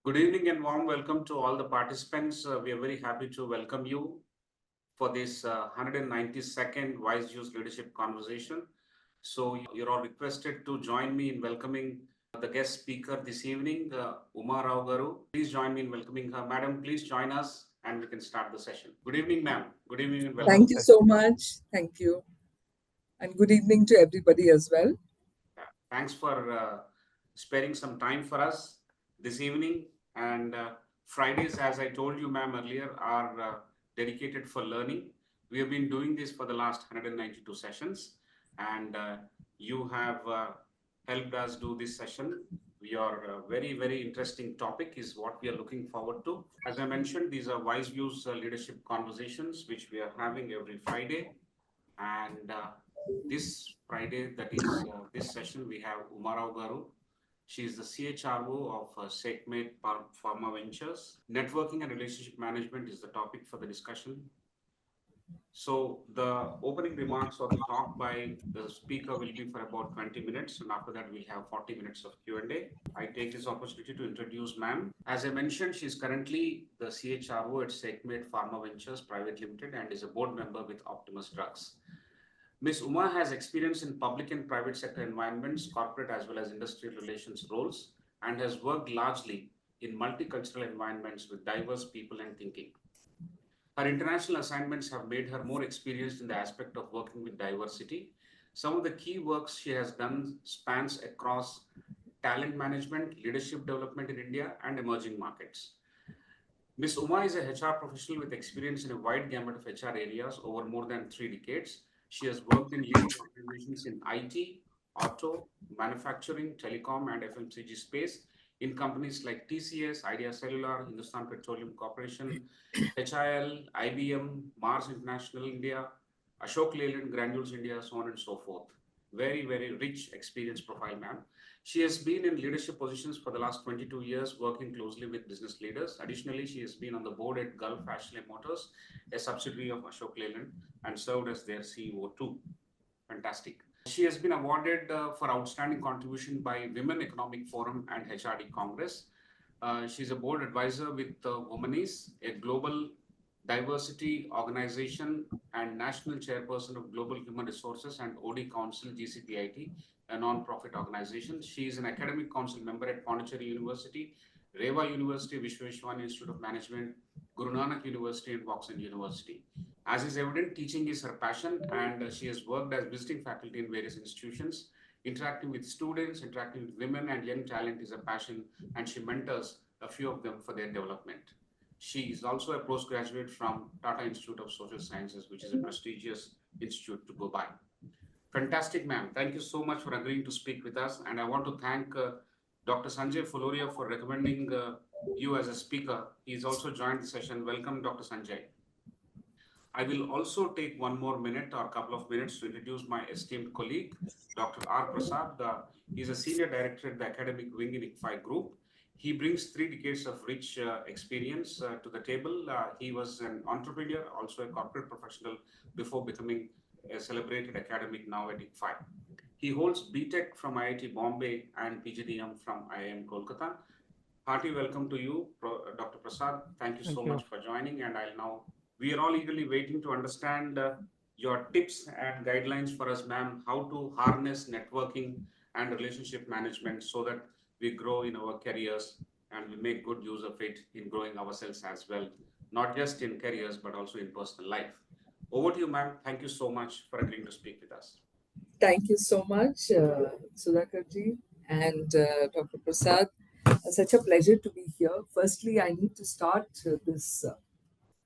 Good evening and warm welcome to all the participants. We are very happy to welcome you for this 192nd WiseViews Leadership Conversation. So you're all requested to join me in welcoming the guest speaker this evening, Uma Rao Garu. Please join me in welcoming her. Madam, please join us and we can start the session. Good evening, ma'am. Good evening and welcome. Thank you so much. Thank you. And good evening to everybody as well. Thanks for sparing some time for us this evening. And Fridays, as I told you, ma'am, earlier, are dedicated for learning. We have been doing this for the last 192 sessions, and you have helped us do this session. Your very, very interesting topic is what we are looking forward to. As I mentioned, these are WiseViews leadership conversations, which we are having every Friday. And this Friday, that is this session, we have Uma Rao Garu. She is the CHRO of Sekhmet Pharmaventures. Networking and relationship management is the topic for the discussion. So the opening remarks or the talk by the speaker will be for about 20 minutes, and after that we'll have 40 minutes of Q&A. I take this opportunity to introduce ma'am. As I mentioned, she's currently the CHRO at Sekhmet Pharmaventures Private Limited and is a board member with Optimus Drugs. Ms. Uma has experience in public and private sector environments, corporate as well as industrial relations roles, and has worked largely in multicultural environments with diverse people and thinking. Her international assignments have made her more experienced in the aspect of working with diversity. Some of the key works she has done spans across talent management, leadership development in India, and emerging markets. Ms. Uma is a HR professional with experience in a wide gamut of HR areas over more than 3 decades. She has worked in leading organizations in IT, auto, manufacturing, telecom, and FMCG space in companies like TCS, Idea Cellular, Hindustan Petroleum Corporation, HIL, IBM, Mars International India, Ashok Leyland, Granules India, so on and so forth. Very, very rich experience profile, ma'am. She has been in leadership positions for the last 22 years, working closely with business leaders. Additionally, she has been on the board at Gulf Ashley Motors, a subsidiary of Ashok Leyland, and served as their CEO too. Fantastic. She has been awarded for outstanding contribution by Women Economic Forum and HRD Congress. She's a board advisor with Womanis, a global diversity organization, and national chairperson of Global Human Resources and OD Council GCPIT, a non-profit organization. She is an academic council member at Pondicherry University, Reva University, Vishweshwan Institute of Management, Guru Nanak University, and Vauxhall University. As is evident, teaching is her passion, and she has worked as visiting faculty in various institutions. Interacting with students, interacting with women and young talent is a passion, and she mentors a few of them for their development. She is also a postgraduate from Tata Institute of Social Sciences, which is a prestigious institute to go by. Fantastic, ma'am. Thank you so much for agreeing to speak with us. And I want to thank Dr. Sanjay Fuloria for recommending you as a speaker. He's also joined the session. Welcome, Dr. Sanjay. I will also take one more minute or a couple of minutes to introduce my esteemed colleague, Dr. R. Prasad. He's a senior director at the academic wing in ICFAI group. He brings 3 decades of rich experience to the table. He was an entrepreneur, also a corporate professional before becoming a celebrated academic now at ICFAI. He holds BTech from IIT Bombay and PGDM from IIM Kolkata. Hearty welcome to you, Dr. Prasad. Thank you so much for joining. And we are all eagerly waiting to understand your tips and guidelines for us, ma'am, how to harness networking and relationship management so that we grow in our careers and we make good use of it in growing ourselves as well, not just in careers, but also in personal life. Over to you, ma'am. Thank you so much for agreeing to speak with us. Thank you so much, Sudhakar ji and Dr. Prasad. Such a pleasure to be here. Firstly, I need to start this.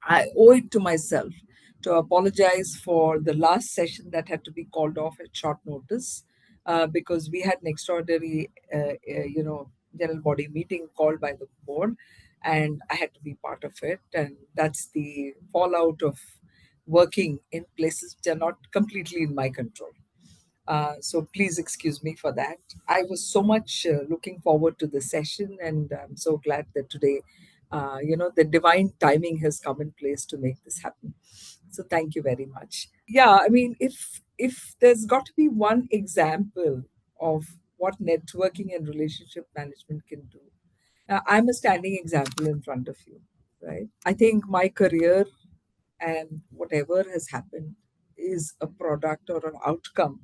I owe it to myself to apologize for the last session that had to be called off at short notice because we had an extraordinary, general body meeting called by the board, and I had to be part of it. And that's the fallout of working in places which are not completely in my control. So please excuse me for that. I was so much looking forward to the session, and I'm so glad that today, the divine timing has come in place to make this happen. So thank you very much. Yeah, I mean, if there's got to be one example of what networking and relationship management can do, I'm a standing example in front of you, right? I think my career and whatever has happened is a product or an outcome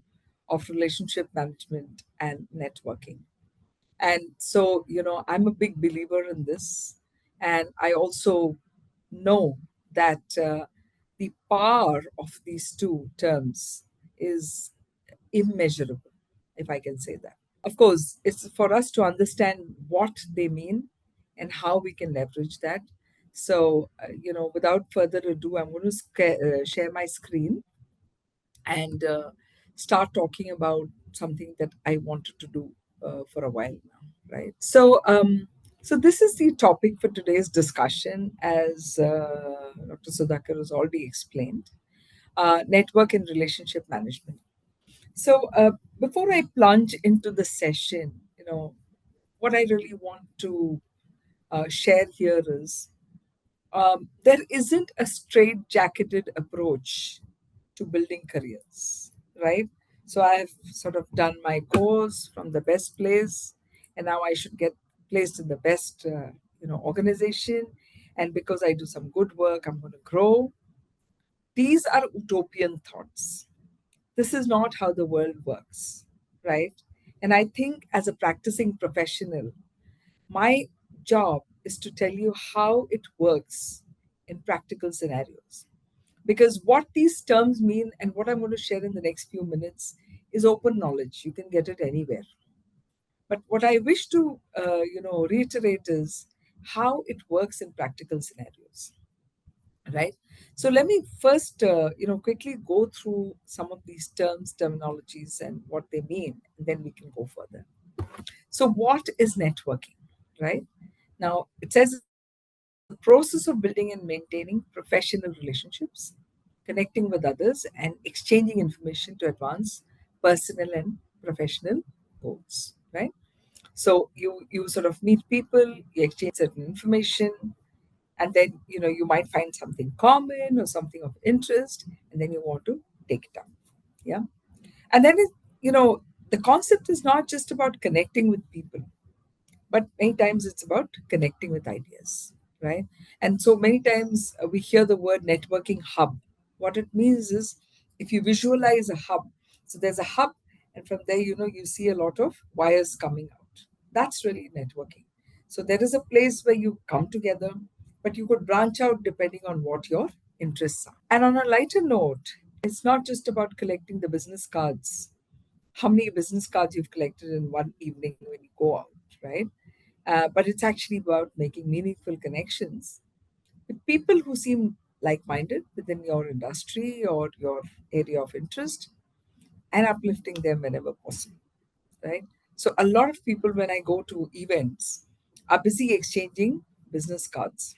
of relationship management and networking. And so, I'm a big believer in this. And I also know that the power of these two terms is immeasurable, if I can say that. Of course, it's for us to understand what they mean and how we can leverage that. So, without further ado, I'm going to share my screen and start talking about something that I wanted to do for a while now, right? So this is the topic for today's discussion, as Dr. Sudhakar has already explained, network and relationship management. So before I plunge into the session, what I really want to share here is there isn't a straight jacketed approach to building careers, right? So I've sort of done my course from the best place, and now I should get placed in the best, organization. And because I do some good work, I'm going to grow. These are utopian thoughts. This is not how the world works, right? And I think as a practicing professional, my job is to tell you how it works in practical scenarios. Because what these terms mean and what I'm going to share in the next few minutes is open knowledge. You can get it anywhere. But what I wish to, reiterate is how it works in practical scenarios, right? So let me first, quickly go through some of these terms, terminologies, and what they mean, and then we can go further. So, what is networking, right? Now, it says it's the process of building and maintaining professional relationships, connecting with others, and exchanging information to advance personal and professional goals, right? So you sort of meet people, you exchange certain information, and then you might find something common or something of interest, and then you want to take it up, yeah. And then the concept is not just about connecting with people, but many times it's about connecting with ideas, right? And so many times we hear the word networking hub. What it means is, if you visualize a hub, so there's a hub, and from there you see a lot of wires coming out. That's really networking. So there is a place where you come together, but you could branch out depending on what your interests are. And on a lighter note, it's not just about collecting the business cards, how many business cards you've collected in one evening when you go out, right? But it's actually about making meaningful connections with people who seem like minded within your industry or your area of interest, and uplifting them whenever possible, right? So, a lot of people, when I go to events, are busy exchanging business cards,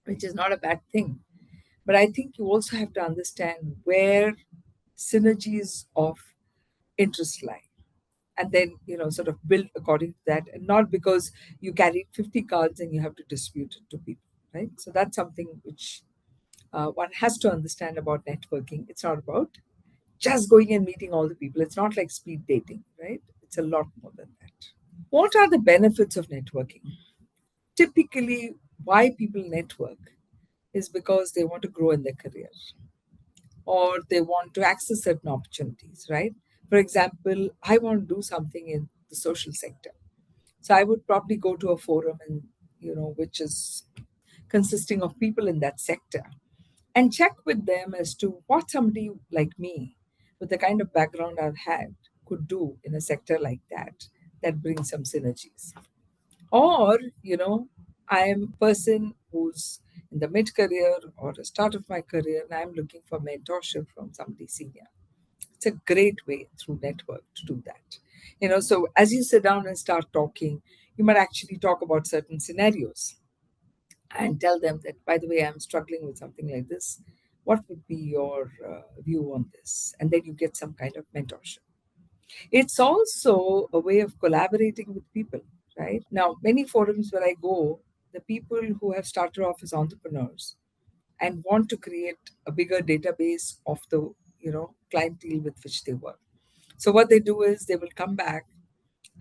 which is not a bad thing. But I think you also have to understand where synergies of interest lie, and then sort of build according to that, and not because you carried 50 cards and you have to distribute it to people, right? So that's something which one has to understand about networking. It's not about just going and meeting all the people. It's not like speed dating, right? It's a lot more than that. What are the benefits of networking? Typically, why people network is because they want to grow in their career, or they want to access certain opportunities, right? For example, I want to do something in the social sector. So I would probably go to a forum, and which is consisting of people in that sector, and check with them as to what somebody like me, with the kind of background I've had, could do in a sector like that brings some synergies. Or, I'm a person who's in the mid career or the start of my career, and I'm looking for mentorship from somebody senior. It's a great way through network to do that. So as you sit down and start talking, you might actually talk about certain scenarios and tell them that, by the way, I'm struggling with something like this. What would be your view on this? And then you get some kind of mentorship. It's also a way of collaborating with people, right? Now, many forums where I go, the people who have started off as entrepreneurs and want to create a bigger database of the clientele with which they work. So what they do is they will come back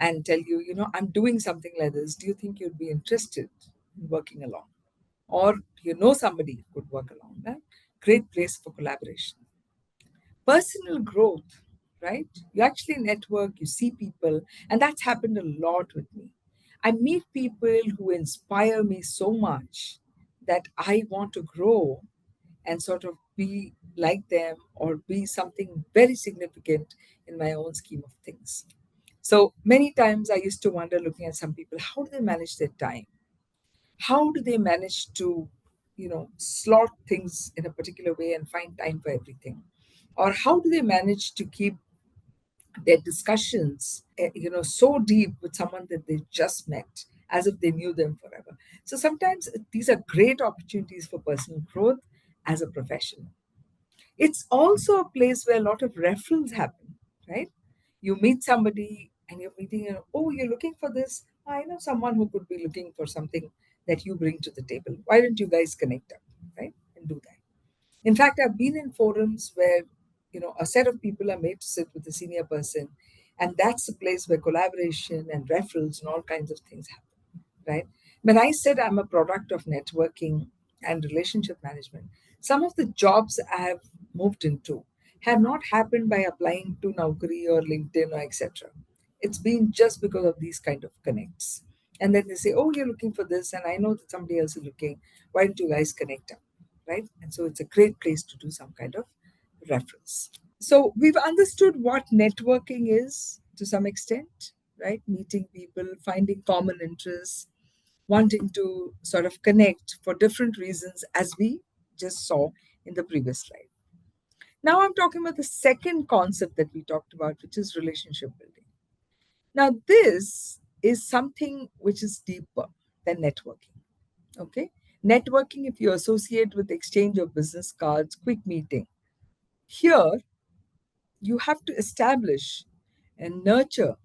and tell you, I'm doing something like this. Do you think you'd be interested in working along? Or somebody who could work along that? Great place for collaboration. Personal growth, right? You actually network, you see people, and that's happened a lot with me. I meet people who inspire me so much that I want to grow and sort of be like them or be something very significant in my own scheme of things. So many times I used to wonder, looking at some people, how do they manage their time? How do they manage to, slot things in a particular way and find time for everything? Or how do they manage to keep their discussions, so deep with someone that they just met, as if they knew them forever? So sometimes these are great opportunities for personal growth as a professional. It's also a place where a lot of referrals happen, right? You meet somebody and you're meeting, oh, you're looking for this. I know someone who could be looking for something that you bring to the table. Why don't you guys connect up, right? And do that. In fact, I've been in forums where, a set of people are made to sit with a senior person, and that's a place where collaboration and referrals and all kinds of things happen, right? When I said I'm a product of networking and relationship management, some of the jobs I have moved into have not happened by applying to Naukri or LinkedIn or etc. It's been just because of these kind of connects. And then they say, oh, you're looking for this, and I know that somebody else is looking. Why don't you guys connect up? Right? And so it's a great place to do some kind of reference. So we've understood what networking is to some extent, right? Meeting people, finding common interests, wanting to sort of connect for different reasons, as we just saw in the previous slide. Now I'm talking about the second concept that we talked about, which is relationship building. Now, this is something which is deeper than networking. Okay. Networking, if you associate with exchange of business cards, quick meeting. Here, you have to establish and nurture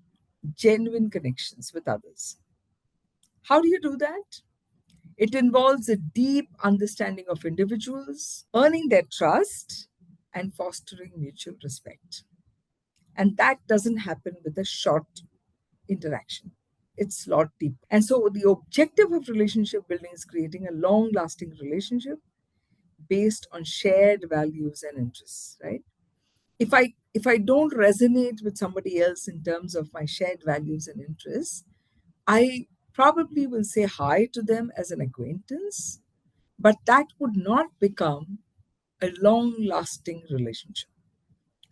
genuine connections with others. How do you do that? It involves a deep understanding of individuals, earning their trust, and fostering mutual respect. And that doesn't happen with a short interaction. It's a lot deep. And so the objective of relationship building is creating a long lasting relationship based on shared values and interests, right? If I don't resonate with somebody else in terms of my shared values and interests, I probably will say hi to them as an acquaintance, but that would not become a long lasting relationship,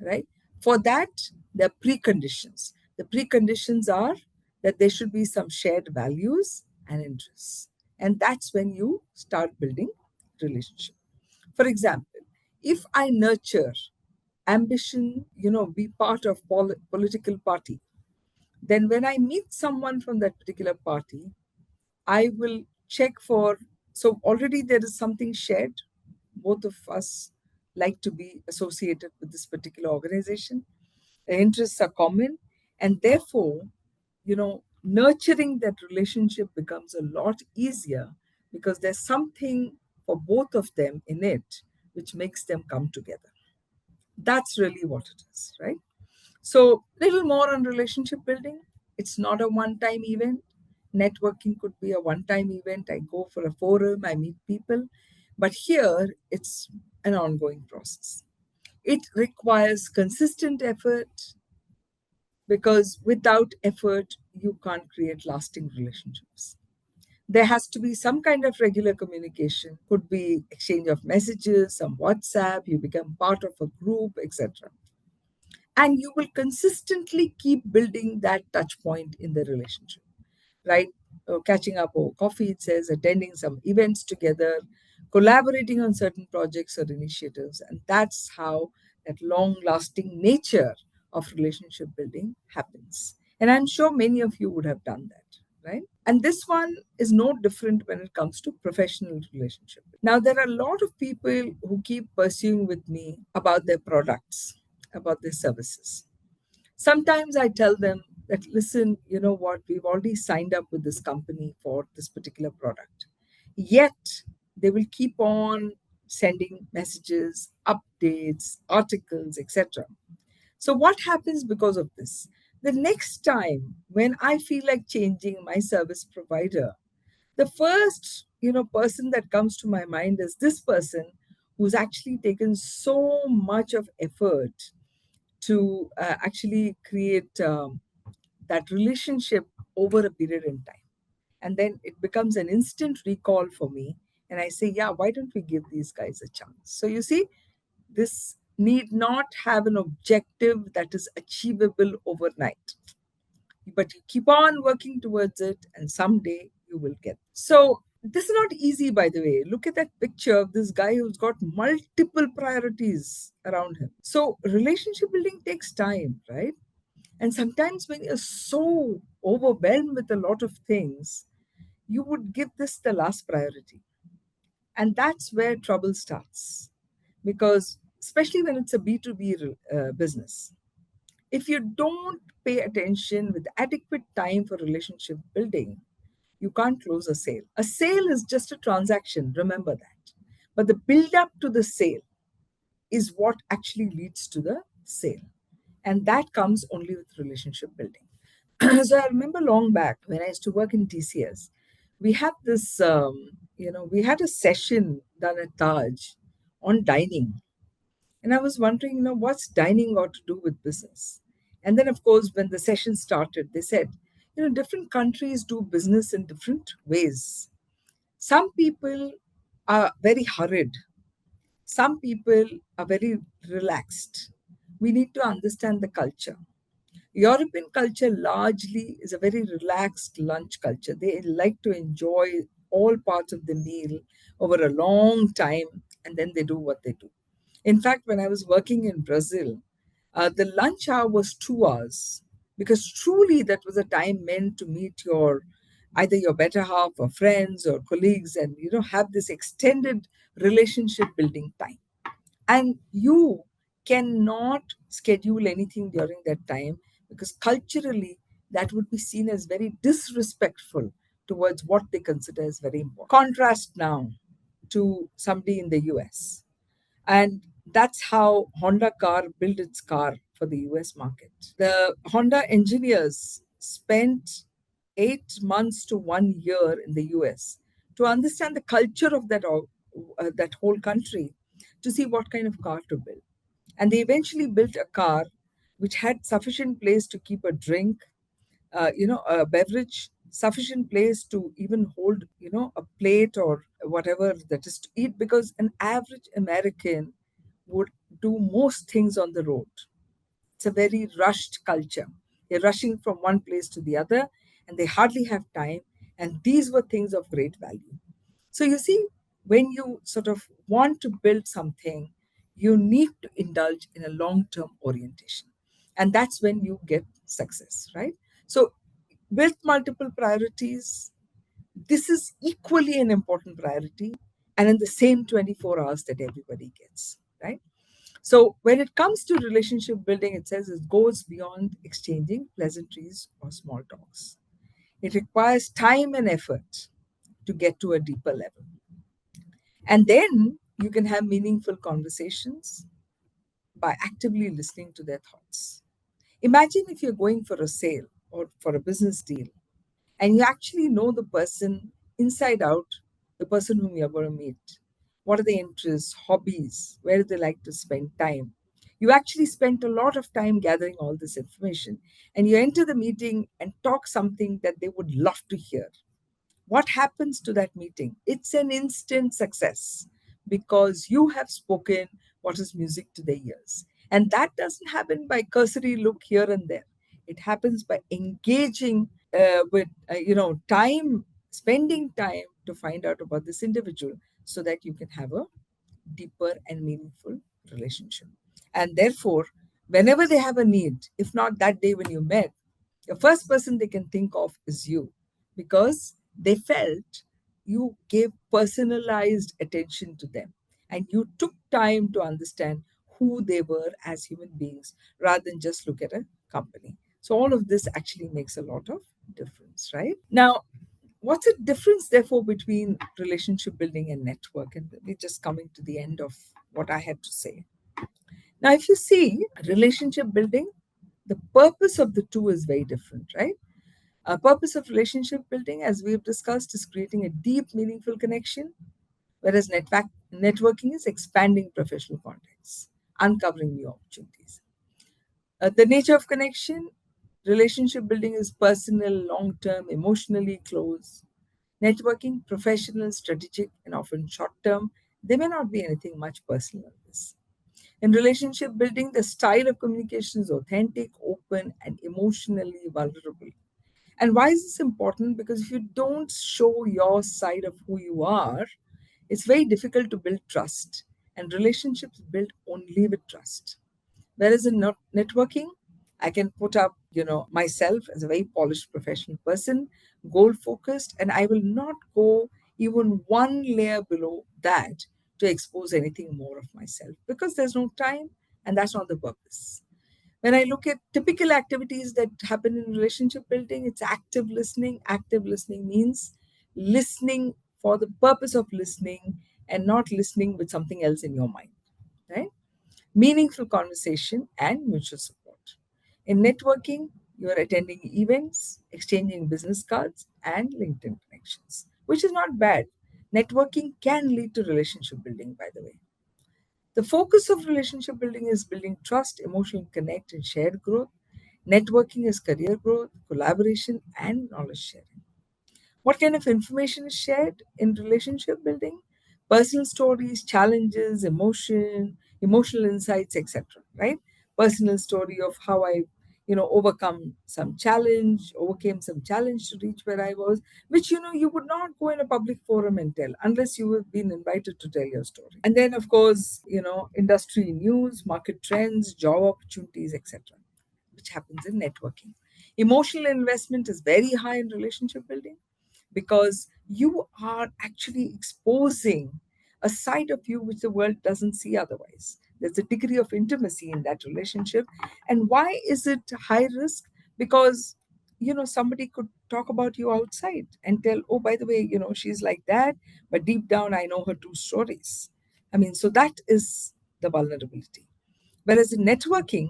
right? For that, there are preconditions. The preconditions are that there should be some shared values and interests. And that's when you start building relationship. For example, if I nurture ambition, be part of political party, then when I meet someone from that particular party, I will check for, so already there is something shared. Both of us like to be associated with this particular organization. The interests are common. And therefore, nurturing that relationship becomes a lot easier because there's something for both of them in it which makes them come together. That's really what it is, right? So, little more on relationship building. It's not a one-time event. Networking could be a one-time event. I go for a forum, I meet people, but here it's an ongoing process. It requires consistent effort because without effort, you can't create lasting relationships. There has to be some kind of regular communication, could be exchange of messages, some WhatsApp, you become part of a group, etc. And you will consistently keep building that touch point in the relationship, right? Catching up over coffee, it says, attending some events together, collaborating on certain projects or initiatives. And that's how that long lasting nature of relationship building happens. And I'm sure many of you would have done that, right? And this one is no different when it comes to professional relationship. Now, there are a lot of people who keep pursuing with me about their products, about their services. Sometimes I tell them that, listen, you know what, we've already signed up with this company for this particular product. Yet they will keep on sending messages, updates, articles, etc. So what happens because of this? The next time when I feel like changing my service provider, the first person that comes to my mind is this person who's actually taken so much of effort to actually create that relationship over a period in time. And then it becomes an instant recall for me. And I say, yeah, why don't we give these guys a chance? So you see, this need not have an objective that is achievable overnight, but you keep on working towards it, and someday you will get. So this is not easy, by the way. Look at that picture of this guy who's got multiple priorities around him. So relationship building takes time, right? And sometimes when you're so overwhelmed with a lot of things, you would give this the last priority. And that's where trouble starts. Because, especially when it's a B2B business, if you don't pay attention with adequate time for relationship building, you can't close a sale. A sale is just a transaction, remember that. But the build up to the sale is what actually leads to the sale. And that comes only with relationship building. So I remember long back when I used to work in TCS, we had this, we had a session done at Taj on dining. And I was wondering, what's dining got to do with business? And then, of course, when the session started, they said, different countries do business in different ways. Some people are very hurried, some people are very relaxed. We need to understand the culture. European culture largely is a very relaxed lunch culture. They like to enjoy all parts of the meal over a long time, and then they do what they do. In fact, when I was working in Brazil, the lunch hour was 2 hours, because truly that was a time meant to meet your either your better half or friends or colleagues, and have this extended relationship building time. And you cannot schedule anything during that time, because culturally that would be seen as very disrespectful towards what they consider as very important. Contrast now to somebody in the US, and that's how Honda car built its car for the US market. The Honda engineers spent 8 months to 1 year in the US to understand the culture of that whole country, to see what kind of car to build. And they eventually built a car which had sufficient place to keep a drink, a beverage, sufficient place to even hold, a plate or whatever that is to eat, because an average American would do most things on the road. It's a very rushed culture. They're rushing from one place to the other, and they hardly have time. And these were things of great value. So you see, when you sort of want to build something, you need to indulge in a long term orientation. And that's when you get success, right? So, with multiple priorities, this is equally an important priority, and in the same 24 hours that everybody gets, right? So, when it comes to relationship building, it says it goes beyond exchanging pleasantries or small talks. It requires time and effort to get to a deeper level. And then you can have meaningful conversations by actively listening to their thoughts. Imagine if you're going for a sale or for a business deal, and you actually know the person inside out, the person whom you're going to meet. What are their interests, hobbies? Where do they like to spend time? You actually spent a lot of time gathering all this information, and you enter the meeting and talk something that they would love to hear. What happens to that meeting? It's an instant success, because you have spoken what is music to their ears. And that doesn't happen by cursory look here and there. It happens by engaging with, time, spending time to find out about this individual, so that you can have a deeper and meaningful relationship. And therefore, whenever they have a need, if not that day when you met, the first person they can think of is you, because they felt you gave personalized attention to them, and you took time to understand who they were as human beings rather than just look at a company. So, all of this actually makes a lot of difference, right? Now, what's the difference, therefore, between relationship building and network? And we're just coming to the end of what I had to say. Now, if you see relationship building, the purpose of the two is very different, right? A purpose of relationship building, as we've discussed, is creating a deep, meaningful connection, whereas networking is expanding professional contacts, uncovering new opportunities. The nature of connection, relationship building is personal, long term, emotionally close. Networking, professional, strategic, and often short term. There may not be anything much personal in this. In relationship building, the style of communication is authentic, open, and emotionally vulnerable. And why is this important? Because if you don't show your side of who you are, it's very difficult to build trust. And relationships build only with trust. Whereas in networking, I can put up, myself as a very polished professional person, goal focused, and I will not go even one layer below that to expose anything more of myself because there's no time and that's not the purpose. When I look at typical activities that happen in relationship building, it's active listening. Active listening means listening for the purpose of listening and not listening with something else in your mind, right? Meaningful conversation and mutual support. In networking, you are attending events, exchanging business cards, and LinkedIn connections, which is not bad. Networking can lead to relationship building, by the way. The focus of relationship building is building trust, emotional connect, and shared growth. Networking is career growth, collaboration, and knowledge sharing. What kind of information is shared in relationship building? Personal stories, challenges, emotional insights, etc. Right? Personal story of how I, overcame some challenge to reach where I was, which you would not go in a public forum and tell unless you have been invited to tell your story. And then, of course, industry news, market trends, job opportunities, etc., which happens in networking. Emotional investment is very high in relationship building because you are actually exposing a side of you which the world doesn't see otherwise. There's a degree of intimacy in that relationship. And why is it high risk? Because somebody could talk about you outside and tell, oh, by the way, she's like that, but deep down I know her two stories. I mean, so that is the vulnerability. Whereas in networking,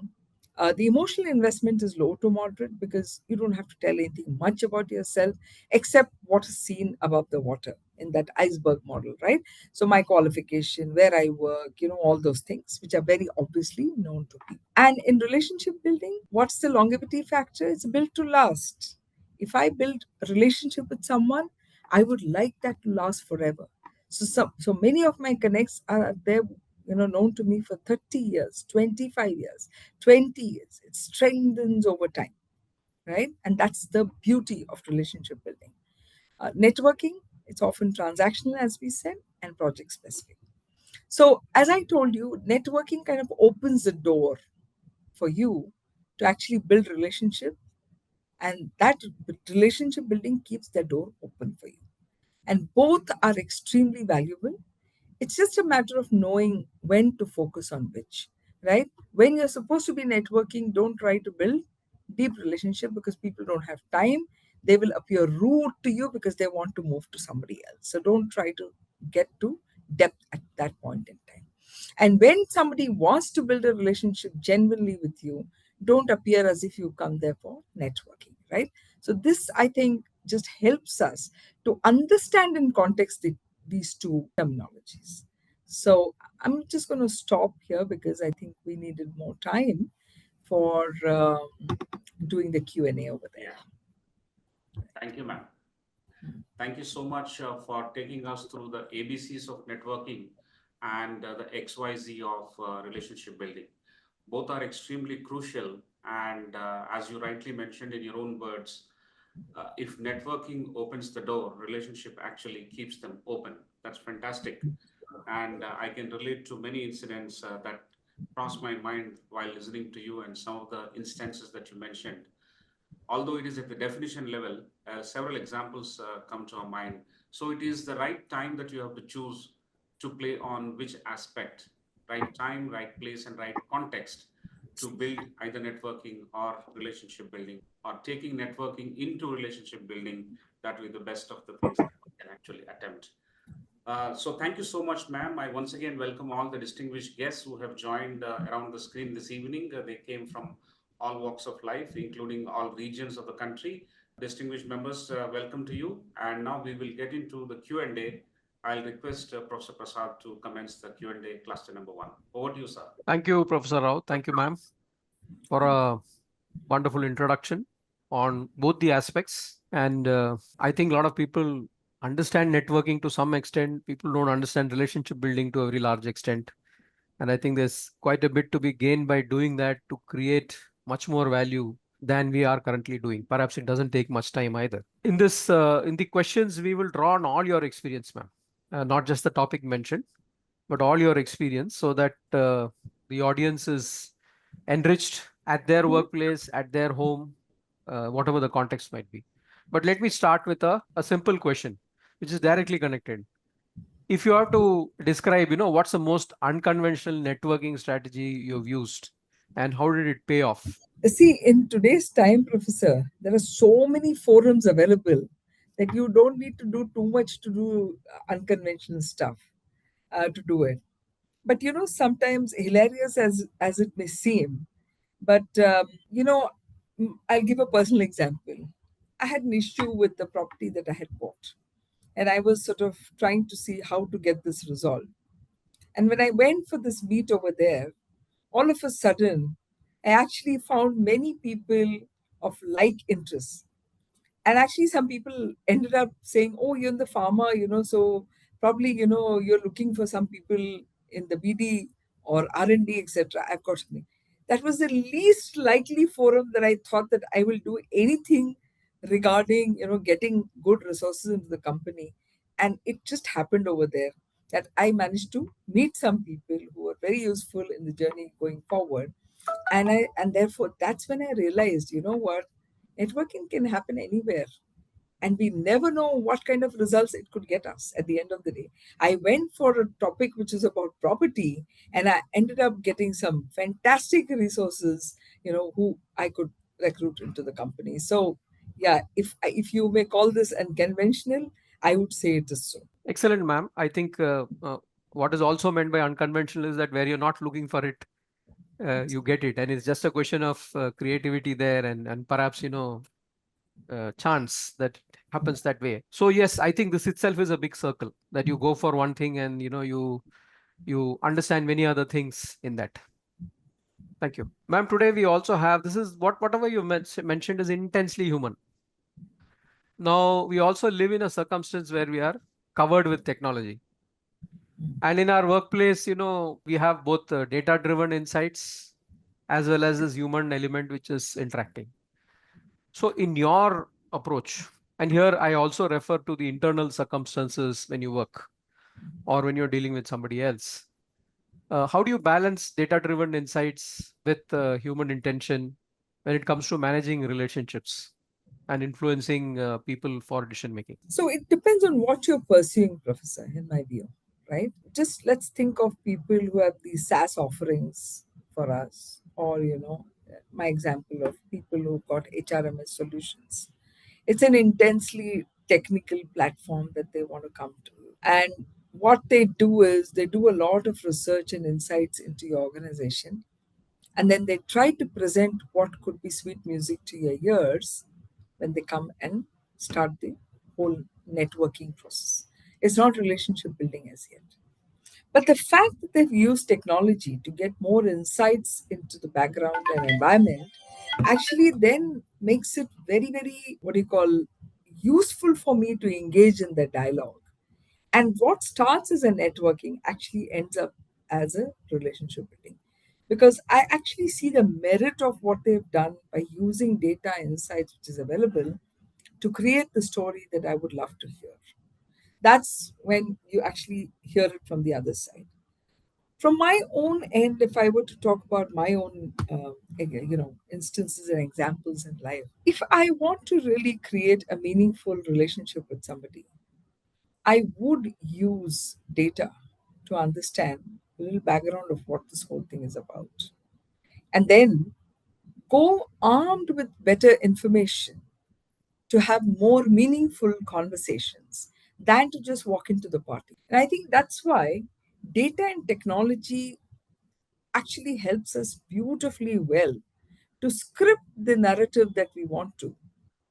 the emotional investment is low to moderate because you don't have to tell anything much about yourself except what is seen above the water in that iceberg model, right? So, my qualification, where I work, all those things which are very obviously known to people. And in relationship building, what's the longevity factor? It's built to last. If I build a relationship with someone, I would like that to last forever. So many of my connects are there, known to me for 30 years, 25 years, 20 years. It strengthens over time, right? And that's the beauty of relationship building. Networking, it's often transactional, as we said, and project specific. So, as I told you, networking kind of opens the door for you to actually build relationship, and that relationship building keeps the door open for you. And both are extremely valuable. It's just a matter of knowing when to focus on which, right? When you're supposed to be networking, don't try to build deep relationship because people don't have time. They will appear rude to you because they want to move to somebody else. So don't try to get to depth at that point in time. And when somebody wants to build a relationship genuinely with you, don't appear as if you come there for networking, right? So this, I think, just helps us to understand in context these two terminologies. So I'm just going to stop here because I think we needed more time for doing the Q&A over there. Yeah. Thank you, ma'am. Thank you so much for taking us through the ABCs of networking and the XYZ of relationship building. Both are extremely crucial. And as you rightly mentioned in your own words, if networking opens the door, relationship actually keeps them open. That's fantastic. And I can relate to many incidents that crossed my mind while listening to you and some of the instances that you mentioned. Although it is at the definition level, several examples come to our mind. So it is the right time that you have to choose to play on which aspect, right time, right place, and right context to build either networking or relationship building, or taking networking into relationship building. That will be the best of the things that we can actually attempt. So thank you so much, ma'am. I once again welcome all the distinguished guests who have joined around the screen this evening. They came from all walks of life, including all regions of the country. Distinguished members, welcome to you. And now we will get into the Q&A. I'll request Professor Prasad to commence the Q&A cluster number 1. Over to you, sir. Thank you, Professor Rao. Thank you, ma'am, for a wonderful introduction on both the aspects. And I think a lot of people understand networking to some extent. People don't understand relationship building to a very large extent. And I think there's quite a bit to be gained by doing that to create much more value than we are currently doing. Perhaps it doesn't take much time either. In this, in the questions, we will draw on all your experience, ma'am, not just the topic mentioned, but all your experience, so that the audience is enriched at their workplace, at their home, whatever the context might be. But let me start with a simple question, which is directly connected. If you have to describe, what's the most unconventional networking strategy you've used and how did it pay off? See, in today's time, Professor, there are so many forums available that you don't need to do too much to do unconventional stuff to do it. But sometimes hilarious as it may seem, but I'll give a personal example. I had an issue with the property that I had bought, and I was sort of trying to see how to get this resolved. And when I went for this meet over there, all of a sudden, I actually found many people of like interests. And actually, some people ended up saying, "Oh, you're in the pharma, so probably, you're looking for some people in the BD or R&D, etc." I've got something. That was the least likely forum that I thought that I will do anything regarding, getting good resources into the company. And it just happened over there that I managed to meet some people who were very useful in the journey going forward. And therefore that's when I realized, what, networking can happen anywhere, and we never know what kind of results it could get us at the end of the day. I went for a topic which is about property, and I ended up getting some fantastic resources, who I could recruit into the company. So yeah, if you may call this unconventional, I would say it is so. Excellent, ma'am. I think what is also meant by unconventional is that where you're not looking for it, you get it. And it's just a question of creativity there and perhaps, chance that it happens that way. So yes, I think this itself is a big circle that you go for one thing and, you understand many other things in that. Thank you. Ma'am, today we also have, this is whatever you mentioned is intensely human. Now, we also live in a circumstance where we are covered with technology. And in our workplace, we have both data-driven insights as well as this human element which is interacting. So in your approach, and here I also refer to the internal circumstances when you work or when you're dealing with somebody else. How do you balance data-driven insights with human intention when it comes to managing relationships and influencing people for decision making? So it depends on what you're pursuing, Professor, in my view, right? Just let's think of people who have these SaaS offerings for us, or, my example of people who got HRMS solutions. It's an intensely technical platform that they want to come to. And what they do is they do a lot of research and insights into your organization. And then they try to present what could be sweet music to your ears when they come and start the whole networking process. It's not relationship building as yet. But the fact that they've used technology to get more insights into the background and environment actually then makes it very, very, what do you call, useful for me to engage in the dialogue. And what starts as a networking actually ends up as a relationship building. Because I actually see the merit of what they've done by using data insights, which is available, to create the story that I would love to hear. That's when you actually hear it from the other side. From my own end, if I were to talk about my own, instances and examples in life, if I want to really create a meaningful relationship with somebody, I would use data to understand a little background of what this whole thing is about. And then go armed with better information to have more meaningful conversations than to just walk into the party. And I think that's why data and technology actually helps us beautifully well to script the narrative that we want to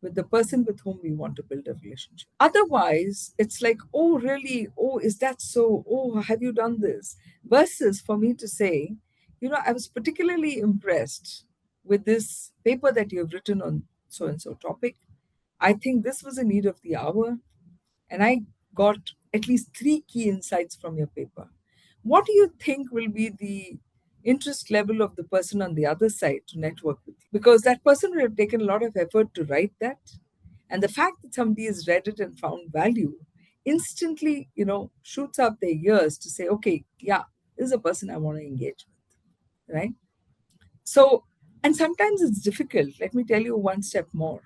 with the person with whom we want to build a relationship. Otherwise, it's like, oh, really? Oh, is that so? Oh, have you done this? Versus for me to say, I was particularly impressed with this paper that you have written on so and so topic. I think this was a need of the hour, and I got at least 3 key insights from your paper. What do you think will be the interest level of the person on the other side to network with you? Because that person would have taken a lot of effort to write that. And the fact that somebody has read it and found value instantly, shoots up their ears to say, okay, yeah, this is a person I want to engage with, right? So, and sometimes it's difficult. Let me tell you one step more.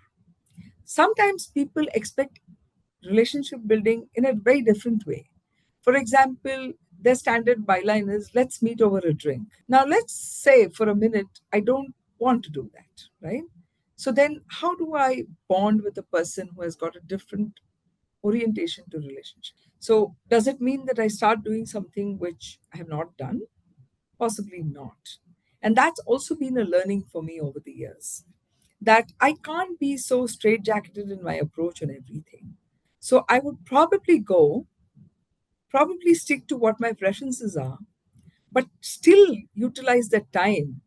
Sometimes people expect relationship building in a very different way. For example, their standard byline is, let's meet over a drink. Now, let's say for a minute, I don't want to do that, right? So then how do I bond with a person who has got a different orientation to relationship? So does it mean that I start doing something which I have not done? Possibly not. And that's also been a learning for me over the years, that I can't be so straitjacketed in my approach on everything. So I would probably stick to what my preferences are, but still utilize that time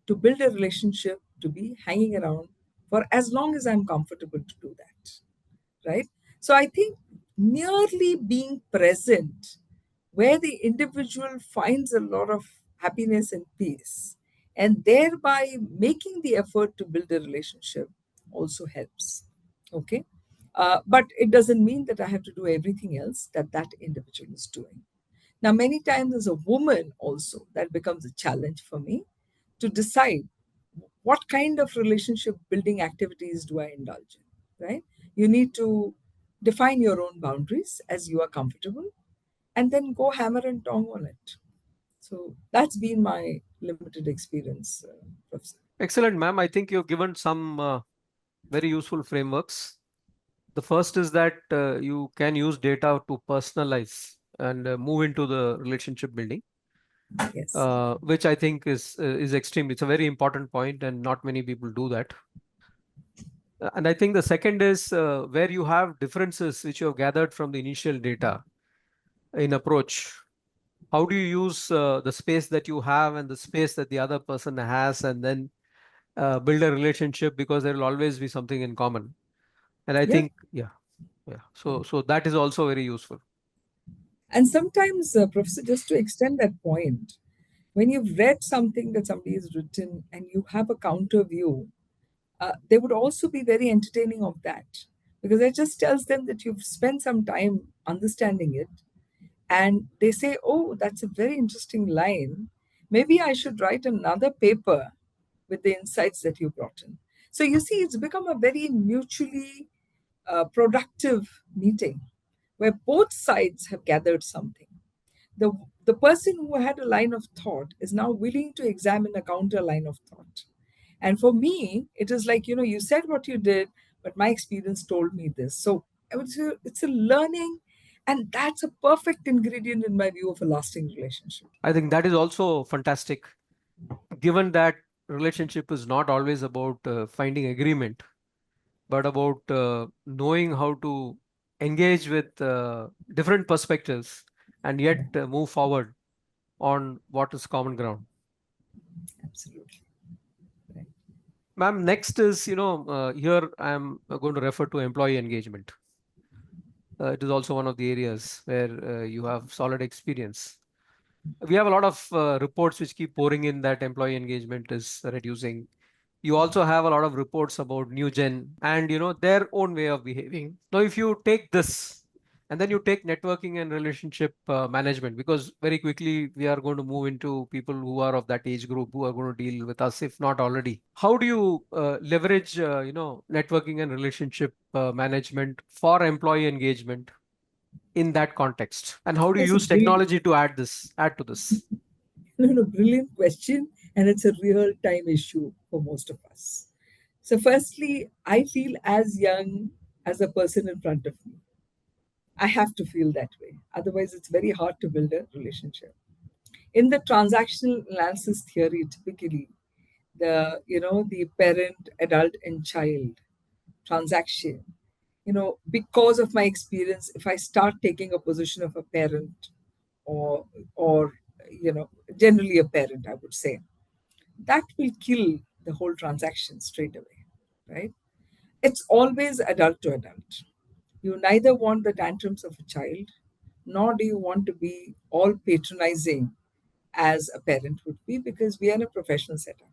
to build a relationship, to be hanging around for as long as I'm comfortable to do that. Right? So I think merely being present where the individual finds a lot of happiness and peace, and thereby making the effort to build a relationship also helps. Okay. But it doesn't mean that I have to do everything else that that individual is doing. Now, many times as a woman, also, that becomes a challenge for me to decide what kind of relationship building activities do I indulge in, right? You need to define your own boundaries as you are comfortable and then go hammer and tong on it. So that's been my limited experience, Professor. Excellent, ma'am. I think you've given some very useful frameworks. The first is that you can use data to personalize and move into the relationship building, Yes. which I think is extremely. It's a very important point, and not many people do that. And I think the second is where you have differences which you have gathered from the initial data in approach. How do you use the space that you have and the space that the other person has, and then build a relationship, because there will always be something in common. And I Yeah. think, yeah. So that is also very useful. And sometimes, Professor, just to extend that point, when you've read something that somebody has written and you have a counter view, they would also be very entertaining of that, because it just tells them that you've spent some time understanding it, and they say, oh, that's a very interesting line, maybe I should write another paper with the insights that you brought in. So you see, it's become a very mutually productive meeting where both sides have gathered something. The person who had a line of thought is now willing to examine a counter line of thought. And for me, it is like, you said what you did, but my experience told me this. So I would say it's a learning, and that's a perfect ingredient in my view of a lasting relationship. I think that is also fantastic, given that relationship is not always about finding agreement, but about knowing how to engage with different perspectives and yet move forward on what is common ground. Absolutely. Right. Ma'am, next is, here I'm going to refer to employee engagement. It is also one of the areas where you have solid experience. We have a lot of reports which keep pouring in that employee engagement is reducing. You also have a lot of reports about new gen and their own way of behaving. Now, if you take this and then you take networking and relationship management, because very quickly we are going to move into people who are of that age group who are going to deal with us, if not already. How do you leverage networking and relationship management for employee engagement in that context, and how do you That's a use technology to add to this? brilliant question, and it's a real time issue for most of us. So, firstly, I feel as young as the person in front of me. I have to feel that way. Otherwise, it's very hard to build a relationship. In the transactional analysis theory, typically, the parent, adult, and child transaction. Because of my experience, if I start taking a position of a parent, or generally a parent, I would say, that will kill the whole transaction straight away, right? It's always adult to adult. You neither want the tantrums of a child, nor do you want to be all patronizing as a parent would be, because we are in a professional setup.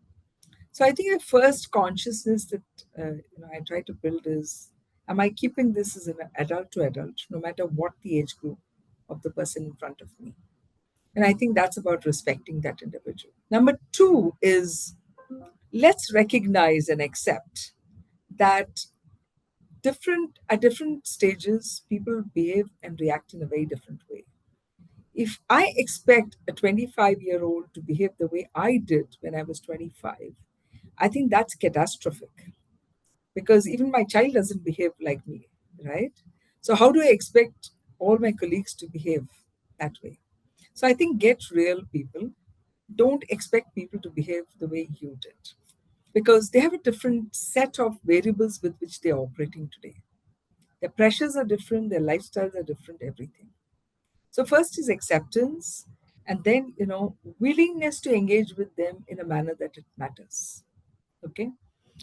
So I think a first consciousness that I try to build is: am I keeping this as an adult to adult, no matter what the age group of the person in front of me? And I think that's about respecting that individual. Number two is, let's recognize and accept that at different stages, people behave and react in a very different way. If I expect a 25-year-old to behave the way I did when I was 25, I think that's catastrophic, because even my child doesn't behave like me, right? So, how do I expect all my colleagues to behave that way? So, I think get real, people. Don't expect people to behave the way you did, because they have a different set of variables with which they're operating today. Their pressures are different, their lifestyles are different, everything. So, first is acceptance, and then, willingness to engage with them in a manner that it matters. Okay.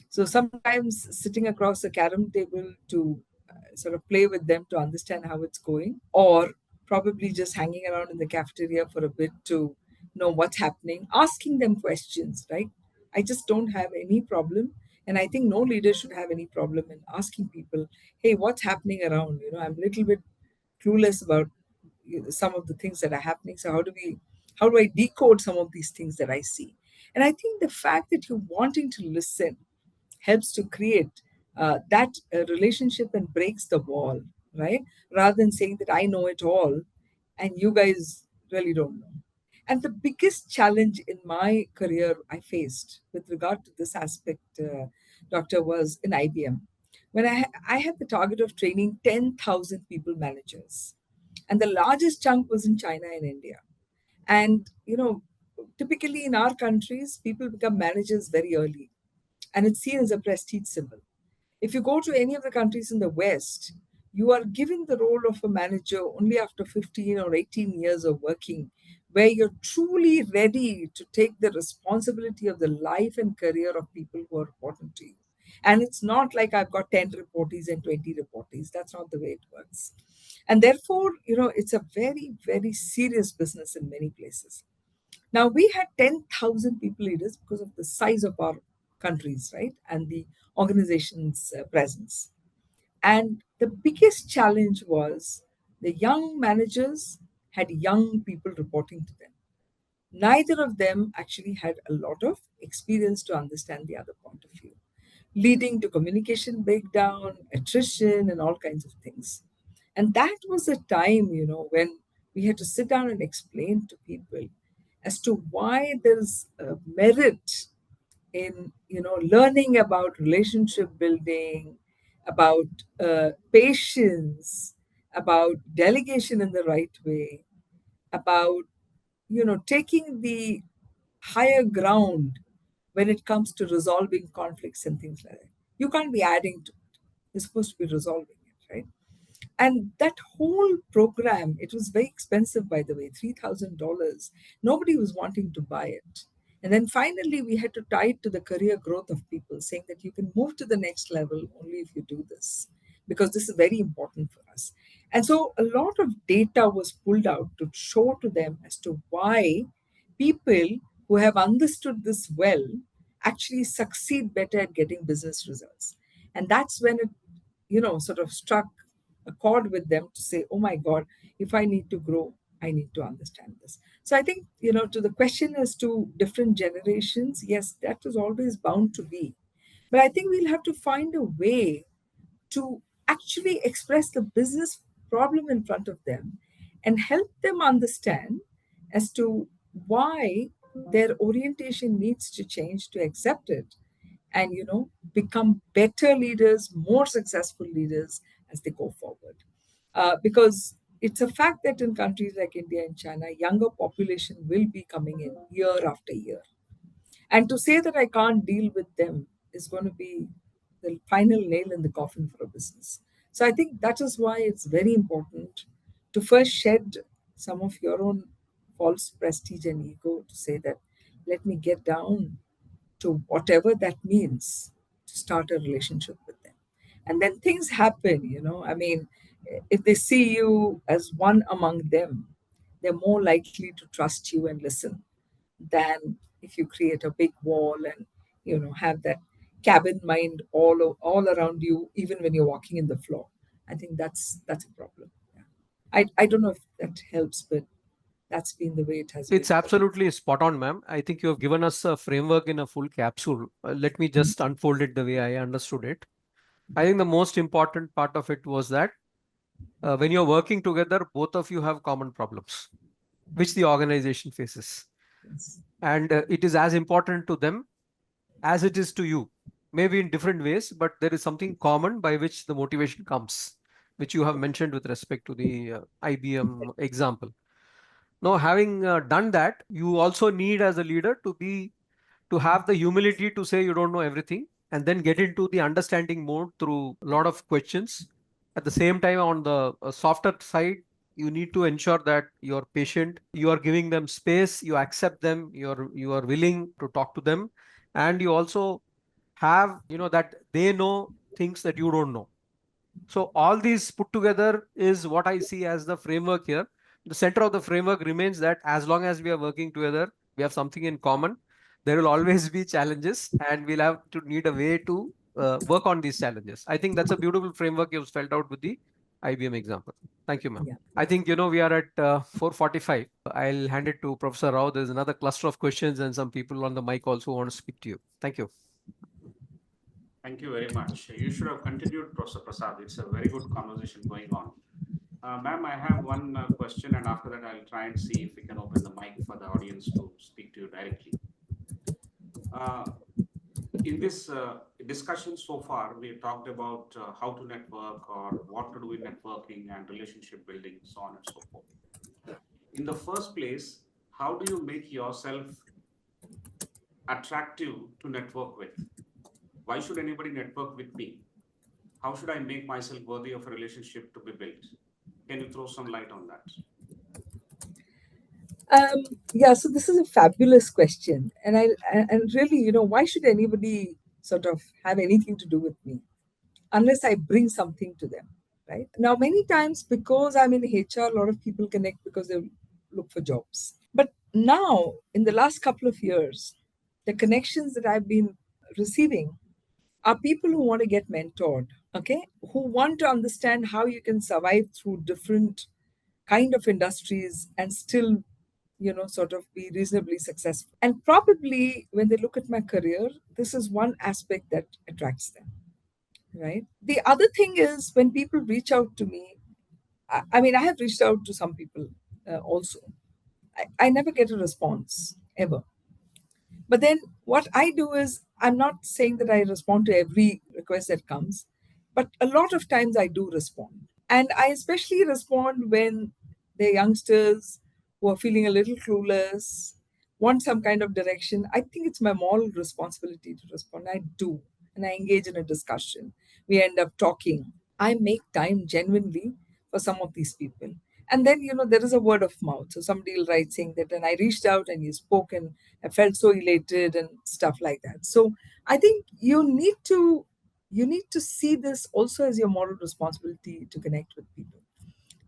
So sometimes sitting across a carom table to sort of play with them to understand how it's going, or probably just hanging around in the cafeteria for a bit to know what's happening, asking them questions, right? I just don't have any problem. And I think no leader should have any problem in asking people, hey, what's happening around? I'm a little bit clueless about some of the things that are happening. So how do I decode some of these things that I see? And I think the fact that you're wanting to listen helps to create that relationship and breaks the wall, right? Rather than saying that I know it all and you guys really don't know. And the biggest challenge in my career I faced with regard to this aspect, Doctor, was in IBM. When I had the target of training 10,000 people managers, and the largest chunk was in China and India. And, typically in our countries, people become managers very early, and it's seen as a prestige symbol. If you go to any of the countries in the West, you are given the role of a manager only after 15 or 18 years of working, where you're truly ready to take the responsibility of the life and career of people who are important to you. And it's not like I've got 10 reportees and 20 reportees. That's not the way it works. And therefore, it's a very, very serious business in many places. Now, we had 10,000 people leaders because of the size of our countries, right? And the organization's presence. And the biggest challenge was the young managers had young people reporting to them. Neither of them actually had a lot of experience to understand the other point of view, leading to communication breakdown, attrition, and all kinds of things. And that was a time, when we had to sit down and explain to people as to why there's merit in, learning about relationship building, about patience, about delegation in the right way, about, taking the higher ground when it comes to resolving conflicts and things like that. You can't be adding to it. You're supposed to be resolving it, right? And that whole program, it was very expensive, by the way, $3,000. Nobody was wanting to buy it. And then finally, we had to tie it to the career growth of people, saying that you can move to the next level only if you do this, because this is very important for us. And so a lot of data was pulled out to show to them as to why people who have understood this well actually succeed better at getting business results. And that's when it, sort of struck a chord with them to say, oh my God, if I need to grow, I need to understand this. So I think, to the question as to different generations, yes, that was always bound to be. But I think we'll have to find a way to actually express the business problem in front of them and help them understand as to why their orientation needs to change to accept it, and become better leaders, more successful leaders as they go forward. Because it's a fact that in countries like India and China, younger population will be coming in year after year. And to say that I can't deal with them is going to be the final nail in the coffin for a business. So I think that is why it's very important to first shed some of your own false prestige and ego to say that let me get down to whatever that means to start a relationship with them. And then things happen, I mean, if they see you as one among them, they're more likely to trust you and listen than if you create a big wall and have that cabin mind all around you even when you're walking in the floor. I think that's a problem. Yeah. I don't know if that helps, but that's been the way it has It's been for me. absolutely spot on, ma'am. I think you have given us a framework in a full capsule. Let me just unfold it the way I understood it. I think the most important part of it was that when you're working together, both of you have common problems, which the organization faces. Yes. And it is as important to them as it is to you, maybe in different ways, but there is something common by which the motivation comes, which you have mentioned with respect to the IBM example. Now, having done that, you also need as a leader to have the humility to say you don't know everything and then get into the understanding mode through a lot of questions. At the same time, on the softer side, you need to ensure that you're patient, you are giving them space, you accept them, you are willing to talk to them, and you also have, that they know things that you don't know. So all these put together is what I see as the framework here. The center of the framework remains that as long as we are working together, we have something in common. There will always be challenges, and we'll have to need a way to work on these challenges. I think that's a beautiful framework you've spelled out with the IBM example. Thank you, ma'am. Yeah. I think we are at 4:45. I'll hand it to Professor Rao. There's another cluster of questions, and some people on the mic also want to speak to you. Thank you. Thank you very much. You should have continued, Professor Prasad. It's a very good conversation going on. Ma'am, I have one question, and after that, I'll try and see if we can open the mic for the audience to speak to you directly. In this discussion so far, we talked about how to network or what to do in networking and relationship building, so on and so forth. In the first place, how do you make yourself attractive to network with? Why should anybody network with me? How should I make myself worthy of a relationship to be built? Can you throw some light on that? Yeah, so this is a fabulous question, and really, why should anybody sort of have anything to do with me unless I bring something to them, right? Now, many times because I'm in HR, a lot of people connect because they look for jobs. But now, in the last couple of years, the connections that I've been receiving are people who want to get mentored, okay, who want to understand how you can survive through different kind of industries and still sort of be reasonably successful. And probably when they look at my career, this is one aspect that attracts them, right? The other thing is when people reach out to me, I mean, I have reached out to some people also. I never get a response ever. But then what I do is, I'm not saying that I respond to every request that comes, but a lot of times I do respond. And I especially respond when they're youngsters who are feeling a little clueless, want some kind of direction. I think it's my moral responsibility to respond. I do. And I engage in a discussion. We end up talking. I make time genuinely for some of these people. And then, there is a word of mouth. So somebody will write saying that, and I reached out and you spoke and I felt so elated and stuff like that. So I think you need to see this also as your moral responsibility to connect with people.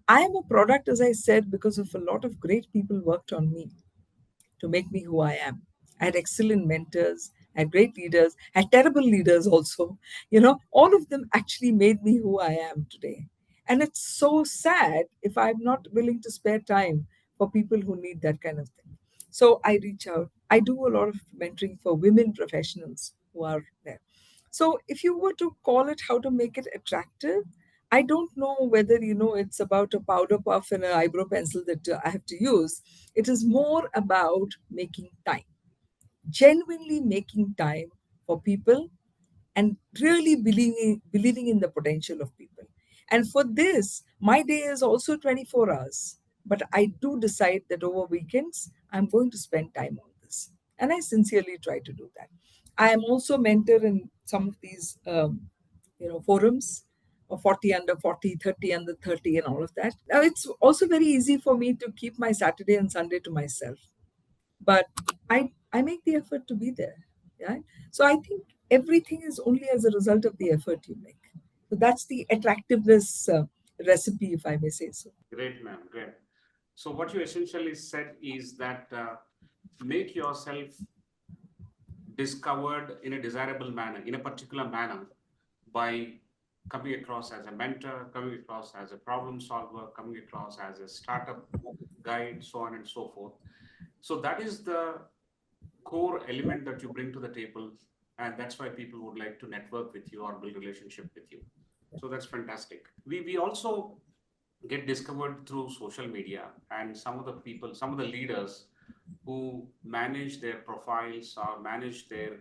I am a product, as I said, because of a lot of great people worked on me to make me who I am. I had excellent mentors, I had great leaders, I had terrible leaders also. All of them actually made me who I am today. And it's so sad if I'm not willing to spare time for people who need that kind of thing. So I reach out. I do a lot of mentoring for women professionals who are there. So if you were to call it how to make it attractive, I don't know whether it's about a powder puff and an eyebrow pencil that I have to use. It is more about making time, genuinely making time for people and really believing in the potential of people. And for this, my day is also 24 hours, but I do decide that over weekends, I'm going to spend time on this. And I sincerely try to do that. I am also mentor in some of these, forums of 40 under 40, 30 under 30, and all of that. Now, it's also very easy for me to keep my Saturday and Sunday to myself, but I make the effort to be there. Yeah. So I think everything is only as a result of the effort you make. So that's the attractiveness recipe, if I may say so. Great, ma'am. Great. So what you essentially said is that make yourself discovered in a desirable manner, in a particular manner, by coming across as a mentor, coming across as a problem solver, coming across as a startup guide, so on and so forth. So that is the core element that you bring to the table, and that's why people would like to network with you or build relationship with you. So that's fantastic. We also get discovered through social media, and some of the people, some of the leaders who manage their profiles or manage their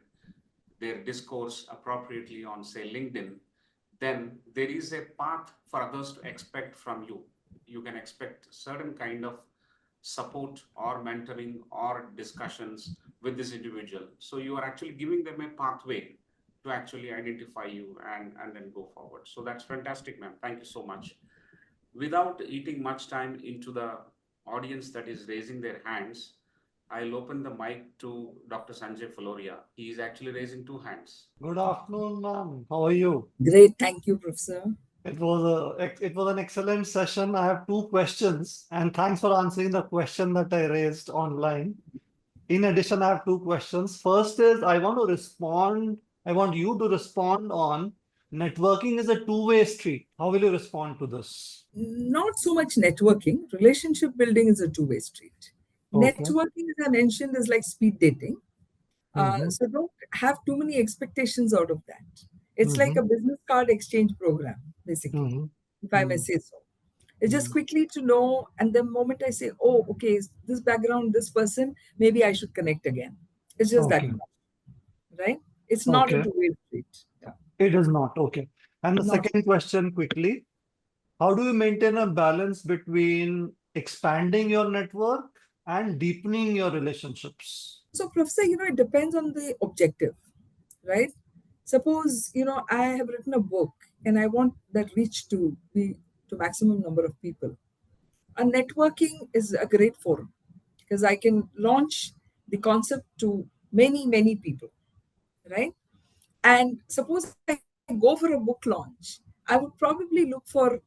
discourse appropriately on, say, LinkedIn, then there is a path for others to expect from you. You can expect certain kind of support or mentoring or discussions with this individual. So you are actually giving them a pathway to actually identify you and then go forward. So that's fantastic, ma'am. Thank you so much. Without eating much time into the audience that is raising their hands, I'll open the mic to Dr. Sanjay Floria. He is actually raising two hands. Good afternoon, ma'am. How are you? Great. Thank you, Professor. It was an excellent session. I have two questions, and thanks for answering the question that I raised online. In addition, I have two questions. First is I want you to respond on networking is a two-way street. How will you respond to this? Not so much networking. Relationship building is a two-way street. Okay. Networking, as I mentioned, is like speed dating. Mhm. So don't have too many expectations out of that. It's like a business card exchange program, basically, Mhm. if I may say so. It's just quickly to know, and the moment I say, oh, okay, this background, this person, maybe I should connect again. It's just that Okay. much, right? It's not a Okay. two-way street. Yeah. It is not. Okay. And the Not. second question quickly, how do you maintain a balance between expanding your network and deepening your relationships? So, Professor, it depends on the objective, right? Suppose, I have written a book and I want that reach to be to maximum number of people. A networking is a great forum because I can launch the concept to many, many people, right? And suppose I go for a book launch, I would probably look for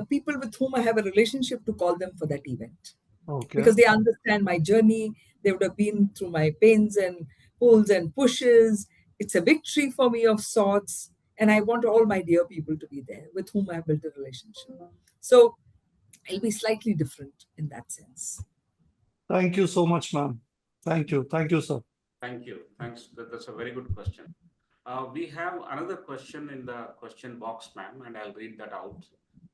people with whom I have a relationship to call them for that event Okay. because they understand my journey. They would have been through my pains and pulls and pushes. It's a victory for me of sorts. And I want all my dear people to be there with whom I've built a relationship. So it'll be slightly different in that sense. Thank you so much, ma'am. Thank you. Thank you, sir. Thank you. Thanks. That's a very good question. We have another question in the question box, ma'am, and I'll read that out.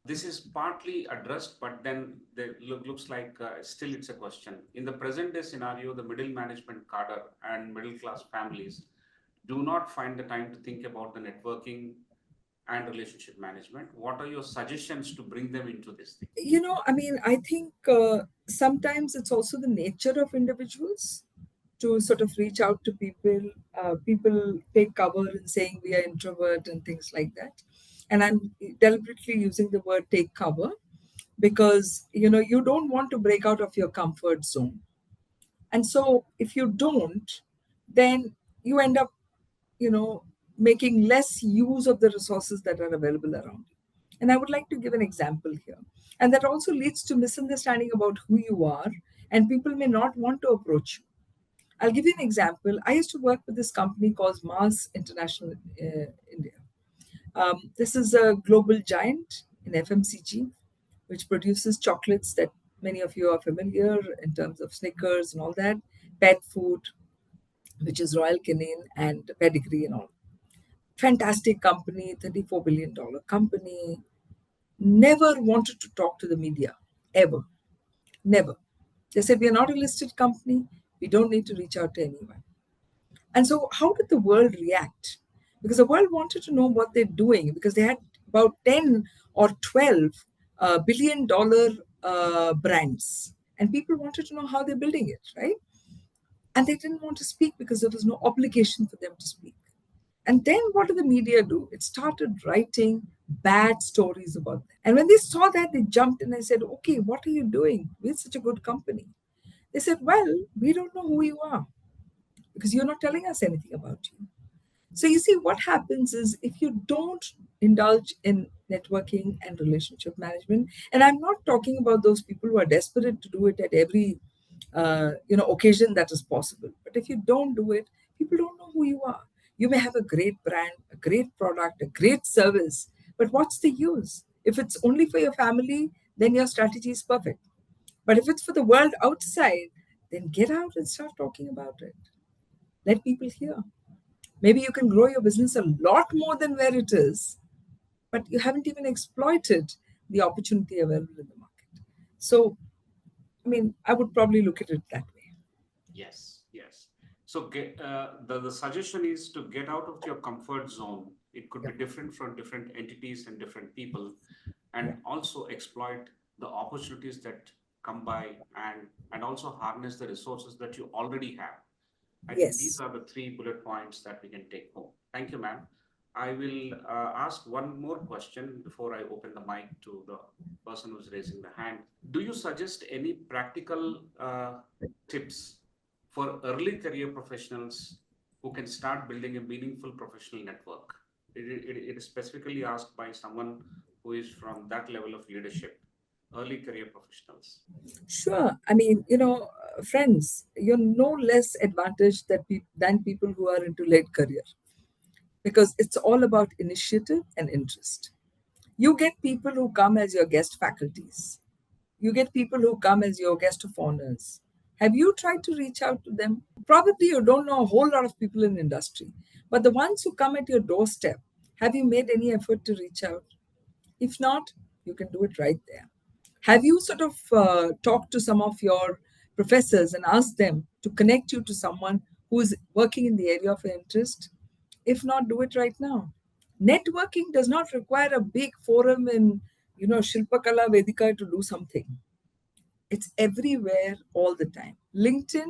This is partly addressed, but then looks like still it's a question. In the present day scenario, the middle management cadre and middle class families do not find the time to think about the networking and relationship management. What are your suggestions to bring them into this thing? I think sometimes it's also the nature of individuals to sort of reach out to people. People take cover in saying we are introvert and things like that. And I'm deliberately using the word take cover because, you don't want to break out of your comfort zone. And so if you don't, then you end up, making less use of the resources that are available around you. And I would like to give an example here. And that also leads to misunderstanding about who you are, and people may not want to approach you. I'll give you an example. I used to work with this company called Mars International India. This is a global giant in FMCG, which produces chocolates that many of you are familiar in terms of Snickers and all that, pet food, which is Royal Canin and Pedigree and all. Fantastic company, $34 billion company. Never wanted to talk to the media, ever. Never. They said, we are not a listed company. We don't need to reach out to anyone. And so, how did the world react? Because the world wanted to know what they're doing because they had about 10 or 12 billion-dollar brands. And people wanted to know how they're building it, right? And they didn't want to speak because there was no obligation for them to speak. And then what did the media do? It started writing bad stories about them. And when they saw that, they jumped in and said, okay, what are you doing? We're such a good company. They said, well, we don't know who you are because you're not telling us anything about you. So you see, what happens is if you don't indulge in networking and relationship management, and I'm not talking about those people who are desperate to do it at every occasion that is possible. But if you don't do it, people don't know who you are. You may have a great brand, a great product, a great service, but what's the use? If it's only for your family, then your strategy is perfect. But if it's for the world outside, then get out and start talking about it. Let people hear. Maybe you can grow your business a lot more than where it is, but you haven't even exploited the opportunity available in the market. So, I mean, I would probably look at it that way. Yes, yes. So the suggestion is to get out of your comfort zone. It could be different from different entities and different people, and also exploit the opportunities that come by, and also harness the resources that you already have. I think these Yes. are the 3 bullet points that we can take home. Thank you, ma'am. I will ask one more question before I open the mic to the person who's raising the hand. Do you suggest any practical tips for early career professionals who can start building a meaningful professional network? It is specifically asked by someone who is from that level of leadership, early career professionals. Sure. I mean, friends, you're no less advantaged than people who are into late career because it's all about initiative and interest. You get people who come as your guest faculties. You get people who come as your guest of honors. Have you tried to reach out to them? Probably you don't know a whole lot of people in industry, but the ones who come at your doorstep, have you made any effort to reach out? If not, you can do it right there. Have you sort of talked to some of your professors and asked them to connect you to someone who is working in the area of interest? If not, do it right now. Networking does not require a big forum in, Shilpakala Vedika to do something. It's everywhere all the time. LinkedIn,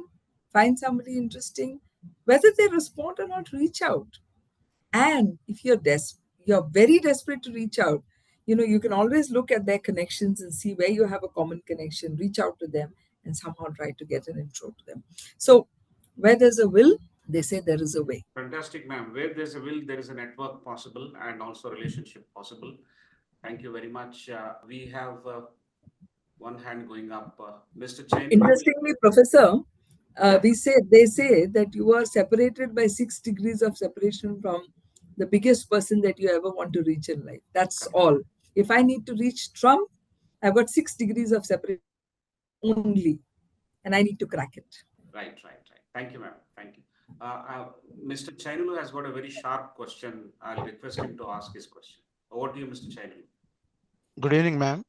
find somebody interesting. Whether they respond or not, reach out. And if you're very desperate to reach out, you can always look at their connections and see where you have a common connection, reach out to them and somehow try to get an intro to them. So where there's a will, they say there is a way. Fantastic, ma'am. Where there's a will, there is a network possible and also relationship possible. Thank you very much. We have one hand going up. Mr. Chain. Interestingly, Professor, Yeah. they say that you are separated by 6 degrees of separation from the biggest person that you ever want to reach in life. That's all. If I need to reach Trump, I've got 6 degrees of separation only, and I need to crack it. Right. Thank you, ma'am. Thank you. Mr. Chainulu has got a very sharp question. I'll request him to ask his question. Over to you, Mr. Chainulu. Good evening, ma'am,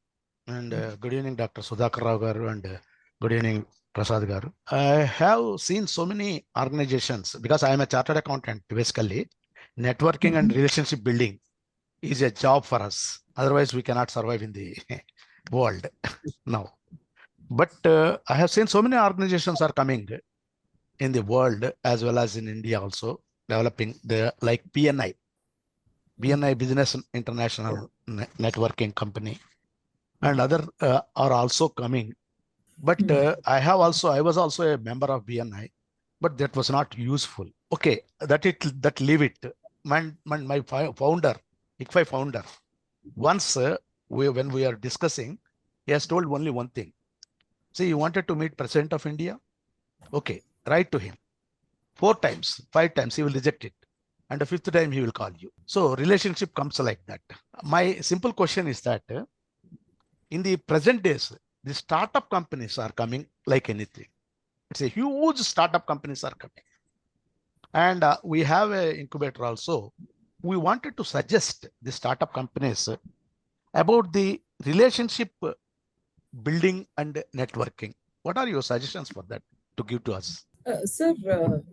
and good evening, Dr. Sudhakar Rao garu, and good evening, Prasad garu. I have seen so many organizations because I am a chartered accountant. Basically, networking and relationship building is a job for us. Otherwise, we cannot survive in the world now. But I have seen so many organizations are coming in the world as well as in India also developing the like BNI Business International Networking Company, and other are also coming. But I was also a member of BNI, but that was not useful. Okay, that leave it. My founder, ICFAI founder, once when we are discussing, he has told only one thing. See, you wanted to meet President of India? Okay, write to him. 4 times, 5 times, he will reject it. And the 5th time, he will call you. So relationship comes like that. My simple question is that in the present days, the startup companies are coming like anything. It's a huge startup companies are coming. And we have an incubator also. We wanted to suggest the startup companies about the relationship building and networking. What are your suggestions for that to give to us? Sir,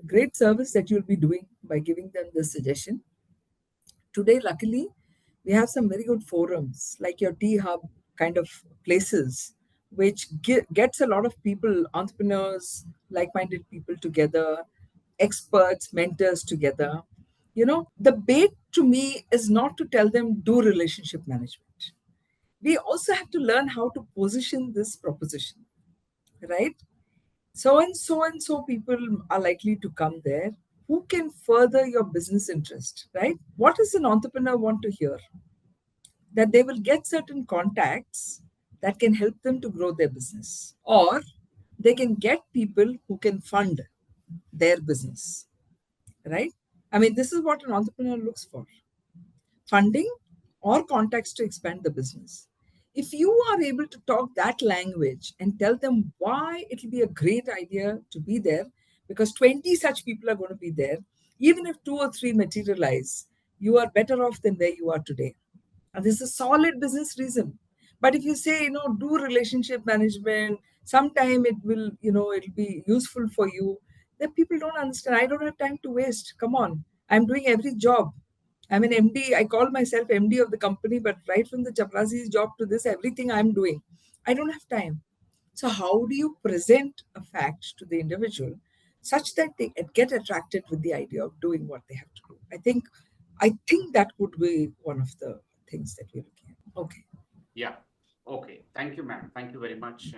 great service that you'll be doing by giving them this suggestion. Today, luckily, we have some very good forums like your T Hub kind of places which gets a lot of people, entrepreneurs, like-minded people together, experts, mentors together. The bait to me is not to tell them do relationship management. We also have to learn how to position this proposition, right? So and so people are likely to come there who can further your business interest, right? What does an entrepreneur want to hear? That they will get certain contacts that can help them to grow their business, or they can get people who can fund their business, right? I mean, this is what an entrepreneur looks for: funding or contacts to expand the business. If you are able to talk that language and tell them why it will be a great idea to be there, because 20 such people are going to be there, even if 2 or 3 materialize, you are better off than where you are today. And this is a solid business reason. But if you say, do relationship management, sometime it will, it'll be useful for you, then people don't understand. I don't have time to waste. Come on. I'm doing every job. I'm an MD. I call myself MD of the company, but right from the chaprasi's job to this, everything I'm doing, I don't have time. So how do you present a fact to the individual such that they get attracted with the idea of doing what they have to do? I think that would be one of the things that we're looking at. Okay. Yeah. Okay. Thank you, ma'am. Thank you very much.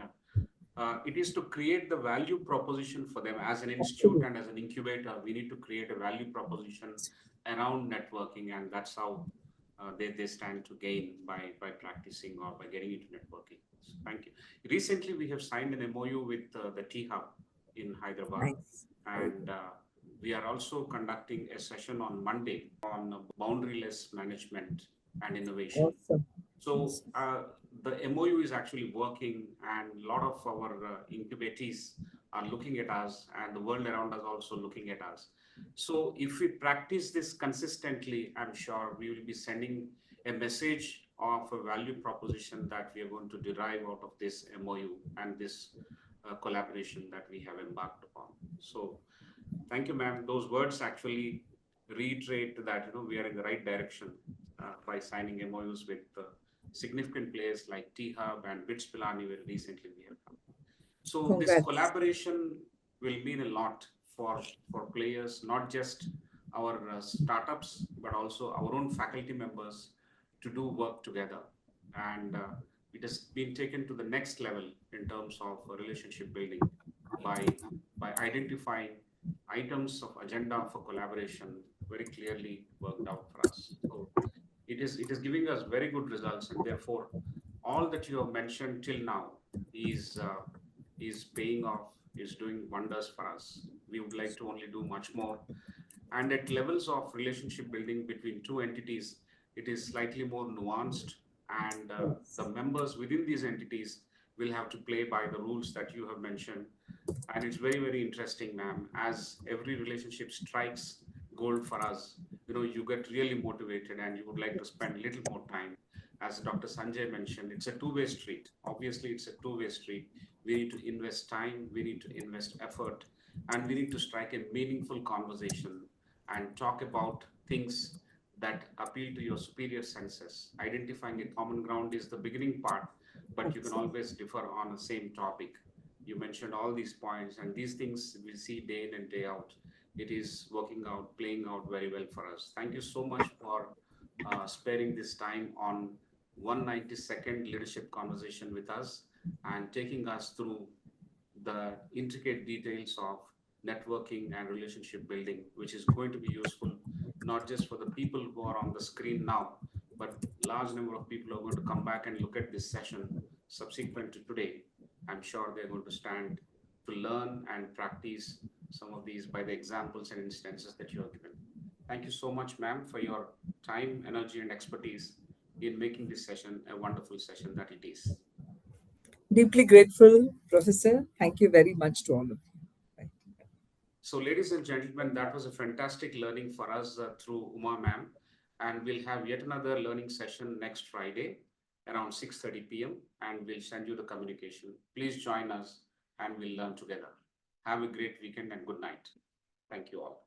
It is to create the value proposition for them as an institute and as an incubator. We need to create a value proposition around networking, and that's how they stand to gain by practicing or by getting into networking. So thank you. Recently, we have signed an MOU with the T Hub in Hyderabad, Nice. and we are also conducting a session on Monday on boundaryless management and innovation. Awesome. So the MOU is actually working, and a lot of our incubatees are looking at us, and the world around us also looking at us. So if we practice this consistently, I'm sure we will be sending a message of a value proposition that we are going to derive out of this MOU and this collaboration that we have embarked upon. So thank you, ma'am. Those words actually reiterate that we are in the right direction by signing MOUs with significant players like T-Hub and BITS Pilani, where recently we have come. So Congrats. this collaboration will mean a lot for players, not just our startups, but also our own faculty members to do work together. And it has been taken to the next level in terms of relationship building by identifying items of agenda for collaboration very clearly worked out for us. So it is giving us very good results, and therefore all that you have mentioned till now is paying off, is doing wonders for us. We would like to only do much more, and at levels of relationship building between two entities, it is slightly more nuanced, and the members within these entities will have to play by the rules that you have mentioned. And it's very, very interesting, ma'am, as every relationship strikes gold for us. You get really motivated and you would like to spend a little more time. As Dr. Sanjay mentioned, it's a two-way street. Obviously, it's a two-way street. We need to invest time, we need to invest effort, and we need to strike a meaningful conversation and talk about things that appeal to your superior senses. Identifying a common ground is the beginning part, but you can always differ on the same topic. You mentioned all these points, and these things we see day in and day out. It is working out, playing out very well for us. Thank you so much for sparing this time on 192nd leadership conversation with us and taking us through the intricate details of networking and relationship building, which is going to be useful not just for the people who are on the screen now, but large number of people are going to come back and look at this session subsequent to today. I'm sure they're going to stand to learn and practice some of these by the examples and instances that you have given. Thank you so much, ma'am, for your time, energy, and expertise in making this session a wonderful session that it is. Deeply grateful, Professor. Thank you very much to all of you. Right. So, ladies and gentlemen, that was a fantastic learning for us through Uma ma'am. And we'll have yet another learning session next Friday around 6:30 p.m. and we'll send you the communication. Please join us and we'll learn together. Have a great weekend and good night. Thank you all.